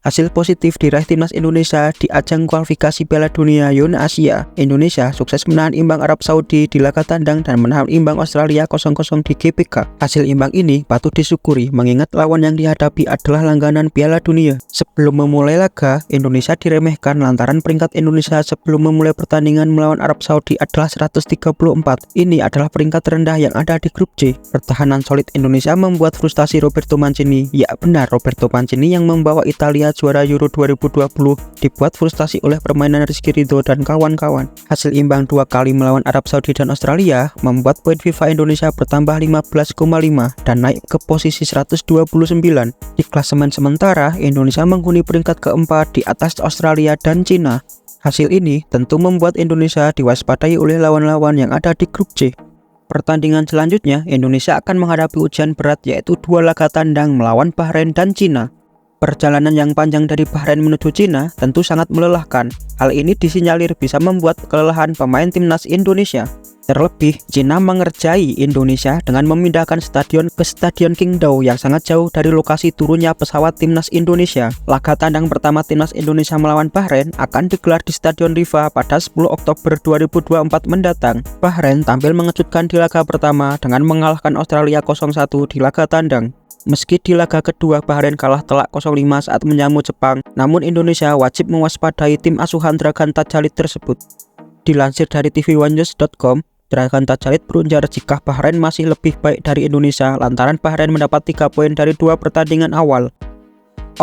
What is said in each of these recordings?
Hasil positif diraih timnas Indonesia di ajang kualifikasi Piala Dunia Yona Asia. Indonesia sukses menahan imbang Arab Saudi di laga tandang dan menahan imbang Australia 0-0 di GBK. Hasil imbang ini patut disyukuri mengingat lawan yang dihadapi adalah langganan Piala Dunia. Sebelum memulai laga, Indonesia diremehkan lantaran peringkat Indonesia sebelum memulai pertandingan melawan Arab Saudi adalah 134. Ini adalah peringkat terendah yang ada di grup C. Pertahanan solid Indonesia membuat frustasi Roberto Mancini. Ya benar, Roberto Mancini yang membawa Italia juara Euro 2020 dibuat frustasi oleh permainan Rizky Ridho dan kawan-kawan. Hasil imbang 2 kali melawan Arab Saudi dan Australia membuat poin FIFA Indonesia bertambah 15,5 dan naik ke posisi 129. Di klasemen sementara, Indonesia menghuni peringkat keempat di atas Australia dan Cina. Hasil ini tentu membuat Indonesia diwaspadai oleh lawan-lawan yang ada di grup C. Pertandingan selanjutnya, Indonesia akan menghadapi ujian berat yaitu 2 laga tandang melawan Bahrain dan Cina. Perjalanan yang panjang dari Bahrain menuju Cina tentu sangat melelahkan. Hal ini disinyalir bisa membuat kelelahan pemain timnas Indonesia. Terlebih, Cina mengerjai Indonesia dengan memindahkan stadion ke Stadion Qingdao yang sangat jauh dari lokasi turunnya pesawat timnas Indonesia. Laga tandang pertama timnas Indonesia melawan Bahrain akan digelar di Stadion Riva pada 10 Oktober 2024 mendatang. Bahrain tampil mengejutkan di laga pertama dengan mengalahkan Australia 0-1 di laga tandang. Meski di laga kedua Bahrain kalah telak 0-5 saat menjamu Jepang, namun Indonesia wajib mewaspadai tim asuhan Dragan Tadjalid tersebut. Dilansir dari tvOneNews.com, Dragan Tadjalid berujar jika Bahrain masih lebih baik dari Indonesia lantaran Bahrain mendapat 3 poin dari 2 pertandingan awal.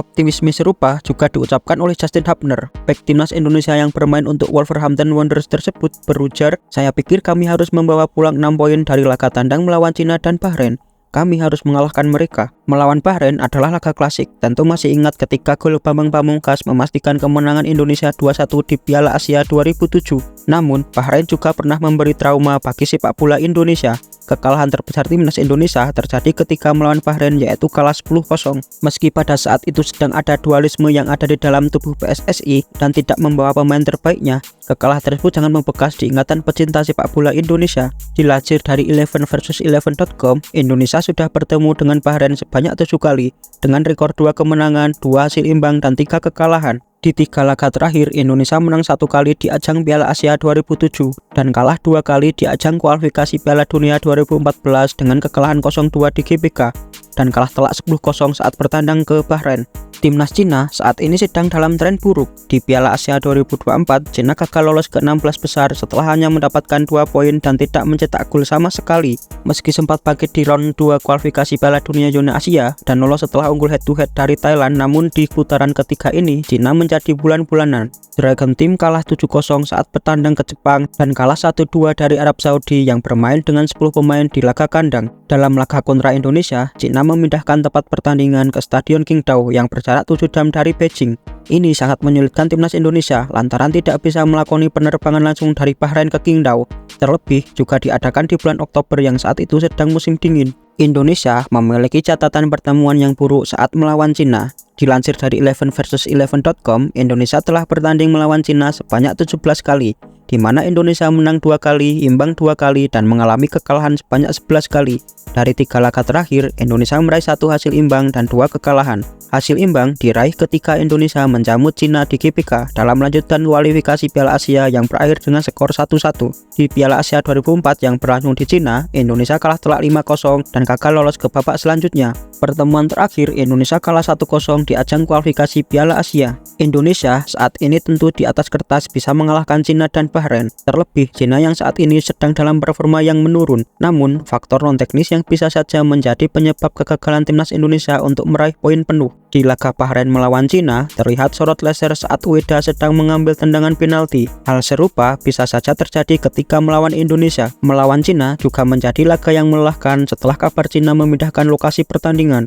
Optimisme serupa juga diucapkan oleh Justin Hubner, bek timnas Indonesia yang bermain untuk Wolverhampton Wanderers tersebut berujar, "Saya pikir kami harus membawa pulang 6 poin dari laga tandang melawan Cina dan Bahrain. Kami harus mengalahkan mereka." Melawan Bahrain adalah laga klasik. Tentu masih ingat ketika gol Bambang Pamungkas memastikan kemenangan Indonesia 2-1 di Piala Asia 2007. Namun, Bahrain juga pernah memberi trauma bagi sepak bola Indonesia. Kekalahan terbesar timnas Indonesia terjadi ketika melawan Bahrain yaitu kalah 10-0. Meski pada saat itu sedang ada dualisme yang ada di dalam tubuh PSSI dan tidak membawa pemain terbaiknya, kekalahan tersebut jangan membekas di ingatan pecinta sepak bola Indonesia. Dilansir dari 11versus11.com, Indonesia sudah bertemu dengan Bahrain sebanyak 7 kali dengan rekor 2 kemenangan, 2 hasil imbang dan 3 kekalahan. Di 3 laga terakhir, Indonesia menang 1 kali di ajang Piala Asia 2007 dan kalah 2 kali di ajang kualifikasi Piala Dunia 2014 dengan kekalahan 0-2 di GBK dan kalah telak 10-0 saat bertandang ke Bahrain. Timnas Cina saat ini sedang dalam tren buruk. Di Piala Asia 2024, Cina gagal lolos ke 16 besar setelah hanya mendapatkan 2 poin dan tidak mencetak gol sama sekali. Meski sempat bangkit di round 2 kualifikasi Piala Dunia Yona Asia dan lolos setelah unggul head-to-head dari Thailand, namun di putaran ketiga ini, Cina menjadi bulan-bulanan. Dragon Team kalah 7-0 saat bertandang ke Jepang dan kalah 1-2 dari Arab Saudi yang bermain dengan 10 pemain di laga kandang. Dalam laga kontra Indonesia, Cina memindahkan tempat pertandingan ke Stadion Qingdao yang berjarak 7 jam dari Beijing. Ini sangat menyulitkan timnas Indonesia lantaran tidak bisa melakoni penerbangan langsung dari Bahrain ke Qingdao. Terlebih juga diadakan di bulan Oktober yang saat itu sedang musim dingin. Indonesia memiliki catatan pertemuan yang buruk saat melawan Cina. Dilansir dari 11versus11.com, Indonesia telah bertanding melawan Cina sebanyak 17 kali, di mana Indonesia menang 2 kali, imbang 2 kali, dan mengalami kekalahan sebanyak 11 kali. Dari 3 laga terakhir, Indonesia meraih 1 hasil imbang dan 2 kekalahan. Hasil imbang diraih ketika Indonesia menjamu Cina di GBK dalam melanjutkan kualifikasi Piala Asia yang berakhir dengan skor 1-1. Di Piala Asia 2004 yang berlangsung di Cina, Indonesia kalah telak 5-0 dan gagal lolos ke babak selanjutnya. Pertemuan terakhir, Indonesia kalah 1-0 di ajang kualifikasi Piala Asia. Indonesia saat ini tentu di atas kertas bisa mengalahkan Cina dan Bahrain. Terlebih, Cina yang saat ini sedang dalam performa yang menurun. Namun, faktor non-teknis yang bisa saja menjadi penyebab kegagalan timnas Indonesia untuk meraih poin penuh. Di laga Bahrain melawan Cina, terlihat sorot laser saat Ueda sedang mengambil tendangan penalti. Hal serupa bisa saja terjadi ketika melawan Indonesia. Melawan Cina juga menjadi laga yang melelahkan setelah kabar Cina memindahkan lokasi pertandingan.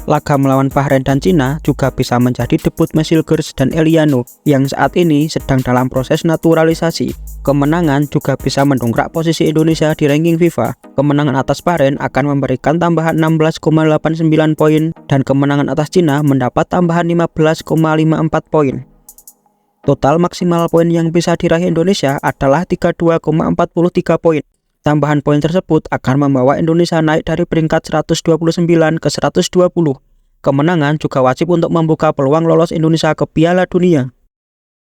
Laga melawan Bahrain dan Cina juga bisa menjadi debut Mesilgers dan Eliano yang saat ini sedang dalam proses naturalisasi. Kemenangan juga bisa mendongkrak posisi Indonesia di ranking FIFA. Kemenangan atas Bahrain akan memberikan tambahan 16,89 poin dan kemenangan atas Cina mendapat tambahan 15,54 poin. Total maksimal poin yang bisa diraih Indonesia adalah 32,43 poin. Tambahan poin tersebut akan membawa Indonesia naik dari peringkat 129 ke 120. kemenangan juga wajib untuk membuka peluang lolos Indonesia ke Piala Dunia.